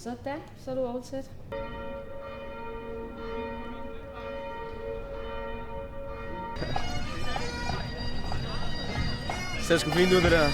Sådan, så er du all set. Det ser sgu fint ud, det der.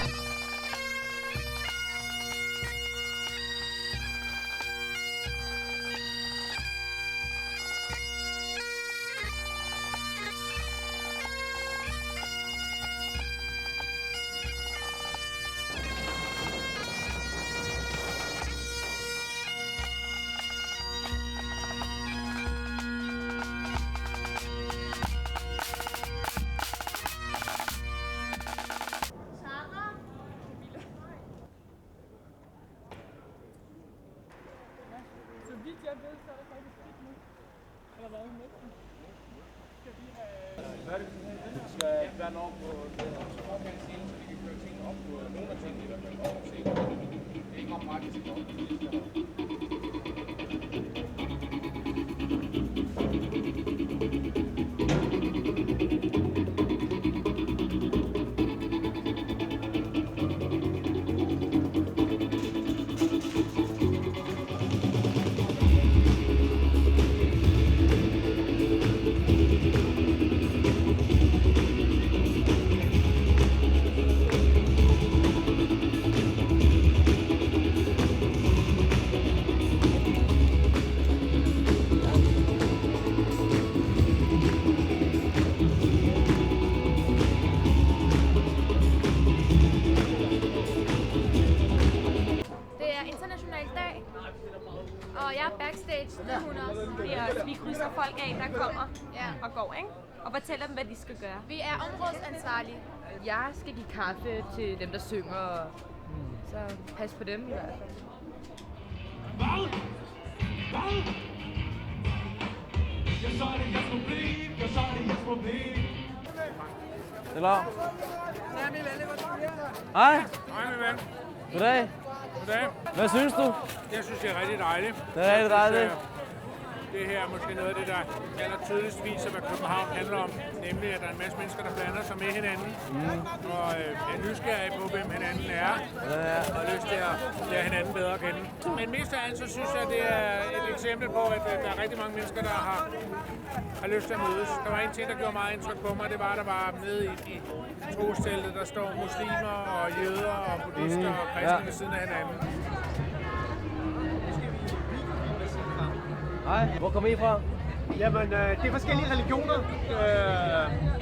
Og jeg er backstage, det er hun også. Vi krydser folk af, der kommer og går, ikke? Og fortæller dem, hvad de skal gøre. Vi er områdsansvarlige. Jeg skal give kaffe til dem, der synger, så pas på dem i hvert fald. Hello. Hej. Hej min ven. Goddag. Goddag. Hvad synes du? Jeg synes, det er rigtig dejligt. Det er rigtig dejligt. Det her er måske noget af det, der aller tydeligst viser, hvad København handler om. Nemlig, at der er en masse mennesker, der blander sig med hinanden. Og er nysgerrige på, hvem hinanden er. Og har lyst til at lære hinanden bedre at kende. Men mest af alt, så synes jeg, det er et eksempel på, at der er rigtig mange mennesker, der har lyst til at mødes. Der var en ting, der gjorde meget indtryk på mig. Det var, der var nede i trosteltet, der står muslimer og jøder og buddhister og kristne ved siden af hinanden. Hej. Hvor kommer I fra? Jamen, det er forskellige religioner.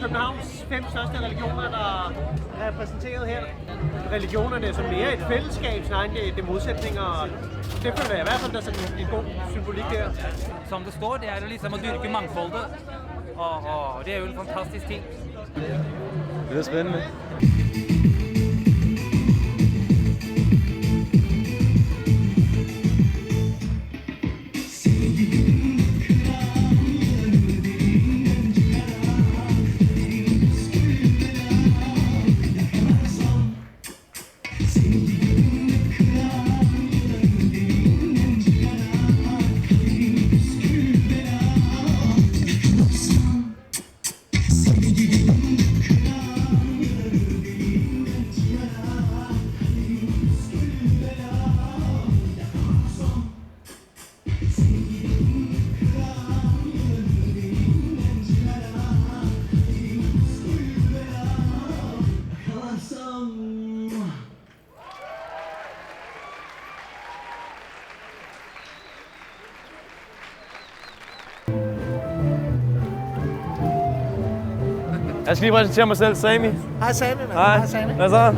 Københavns 5 største religioner, der er repræsenteret her. Religionerne er som mere et fællesskab, snarere end det modsætninger. Det føler jeg i hvert fald, der er sådan en god symbolik der. Som det står, det er jo ligesom at dyrke mangfoldet, og det er jo en fantastisk ting. Det er spændende. Jeg skal lige præsentere mig selv, Sami. Hej Sami, mand. Hej Sami. Hvad så?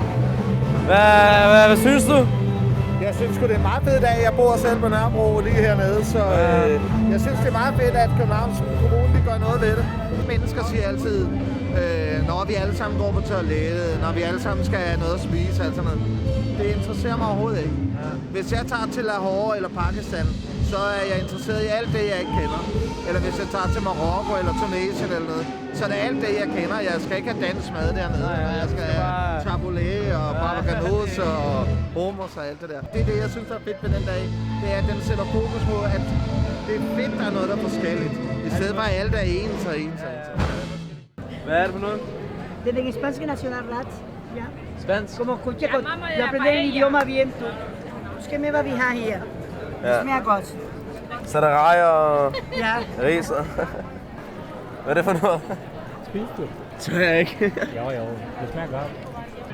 Hvad synes du? Jeg synes sgu, det er en meget fed dag. Jeg bor selv på Nørrebro lige hernede, så jeg synes, det er meget fedt, at Københavns Kommune gør noget ved det. Mennesker siger altid, når vi alle sammen går på toilettet, når vi alle sammen skal have noget at spise, alt sådan noget. Det interesserer mig overhovedet ikke. Hvis jeg tager til Lahore eller Pakistan, så er jeg interesseret i alt det, jeg ikke kender. Eller hvis jeg tager til Marokko eller Tunesien eller noget, så er det alt det, jeg kender. Jeg skal ikke have dansk mad dernede. Jeg skal have tabbouleh og barbaganoush og hummus og alt det der. Det er det, jeg synes er fedt ved den dag. Det er, at den sætter fokus på, at det er fedt, der er noget, der er forskelligt. I stedet for, at alt er ens og ens og ens. Hvad er det for noget? Det er den spanske nationalret. Ja. Spansk? Como escuché, yo aprendí el idioma bien. Búsqueme, hvad vi har her. Det smager godt. Så er der rejer og Ja. ris. Hvad er det for noget? Spiste du? Tør jeg ikke. Jo, det smager godt.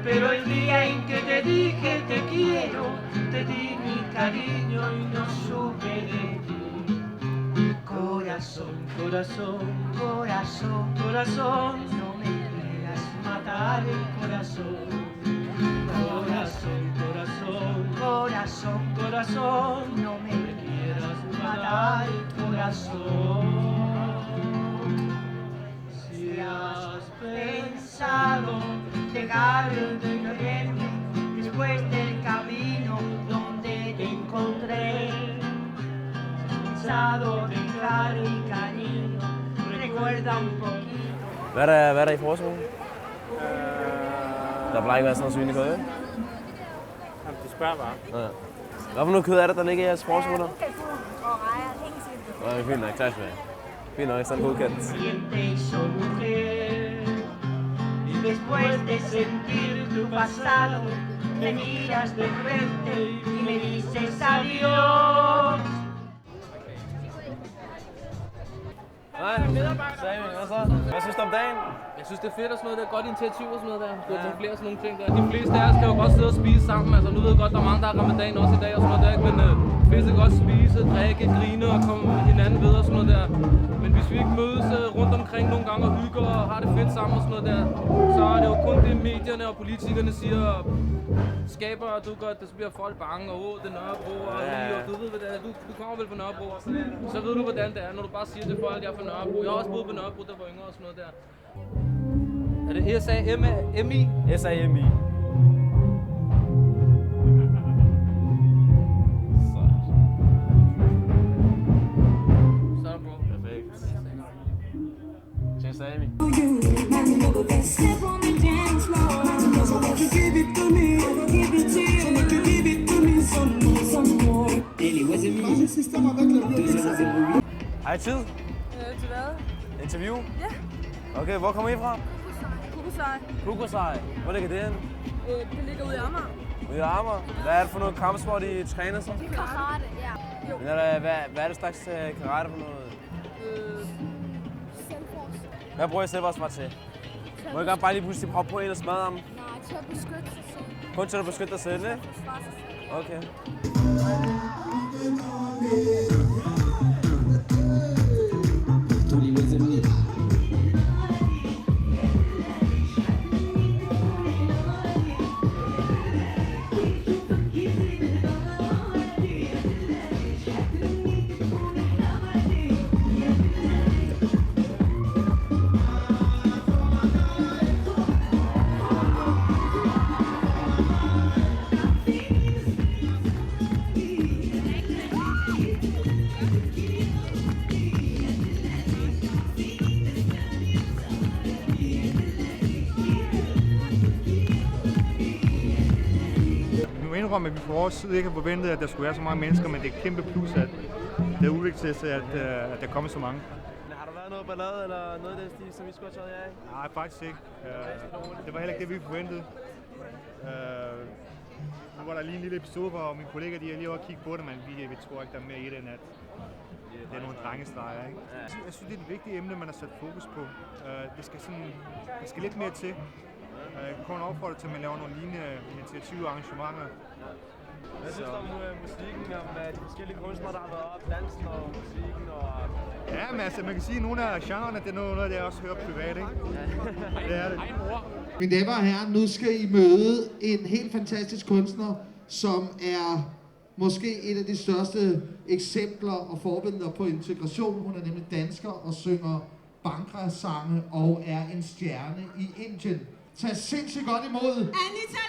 Pero el día en que te dije te quiero, te di mi cariño y no supe de ti. Corazón, corazón, corazón, corazón, no me quieras matar el corazón. Corazón, corazón, corazón, corazón, no me quieras matar el corazón. Si has pensado dejar de quererme después del camino donde te encontré, pensado dejar mi cariño, recuerda un poquito. Hvad er der i forårsrunden? Der plejer ikke været sådan noget svin i kød, ikke? Jamen, de spørger bare. Ja. Hvad for noget kød er det, der ligger i jeres forårsrunder? Og rejer hængsel. Nej, fint nok, tak skal du have. Fint nok, sådan godkendt. Siente y soy mujer, y después de sentir tu pasado, me miras de frente y me dices adiós. Nej, Sami, hvad så? Hvad synes du om dagen? Jeg synes, det er fedt og sådan noget, der er godt initiativ og sådan noget der. Det er flere sådan nogle ting der. De fleste af os kan jo godt sidde og spise sammen. Altså, nu ved jeg godt, der er mange, der har ramadan også i dag og sådan noget der, ikke? Men de fleste kan godt spise, drikke, grine og komme hinanden ved og sådan noget der. Men hvis vi ikke mødes rundt omkring nogle gange og hygger og har det fedt sammen og sådan noget der, så er det jo kun det, medierne og politikerne siger, skaber, og du godt, så bliver folk bange, og det er Nørrebro, og du ved, hvad det er. Du kommer vel fra Nørrebro, så ved du, hvordan det er, når du bare siger til folk, at jeg er fra Nørrebro. Jeg har også boet på Nørrebro, der var yngre og sådan noget der. Er det S-A-M-I? S-A-M-I. Sådan, bro. Perfekt. Tjek Sami. Har I tid? Til hvad? Interview? Ja. Okay, hvor kommer I fra? Kukusai. Kukusai. Hvor ligger det henne? Det ligger ude i Amager. Ude i Amager. Hvad er det for noget kampsport, I træner så? Karate, ja. Men hvad er det slags karate for noget? Selvfors. Hvad bruger I selvforsvar til? Må I godt bare lige pludselig prøve på en og smadre ham? Nej, til at beskytte sig selv. Kun til at beskytte dig selv, ikke? Forsvare sig selv. Okay. Indrømme, at vi fra vores side ikke har forventet, at der skulle være så mange mennesker, men det er et kæmpe plus, at det er udviklet til, at der kommer så mange. Men har der været noget ballade eller noget af den stil, som vi skulle have taget jer af? Nej, faktisk ikke. Det var heller ikke det, vi forventede. Nu var der lige en lille episode, hvor mine kollegaer de har lige over at kigge på det, men vi tror ikke, der er mere i det, end at det er nogle drengestreger. Ikke? Jeg synes, det er et vigtigt emne, man har sat fokus på. Det skal lidt mere til. Jeg kan kun opfordre til, at man laver nogle lignende initiativer og arrangementer. Hvad synes du om musikken, om de forskellige kunstnere, der har været op, dansen og musikken? Og... Ja, men altså, man kan sige, at nogle af genrerne, det er noget, jeg også hører privat, ikke? Det er det. Mine damer og herrer, nu skal I møde en helt fantastisk kunstner, som er måske et af de største eksempler og forbilleder på integration. Hun er nemlig dansker og synger Bhangra-sange og er en stjerne i Indien. Tag sindssygt godt imod Anita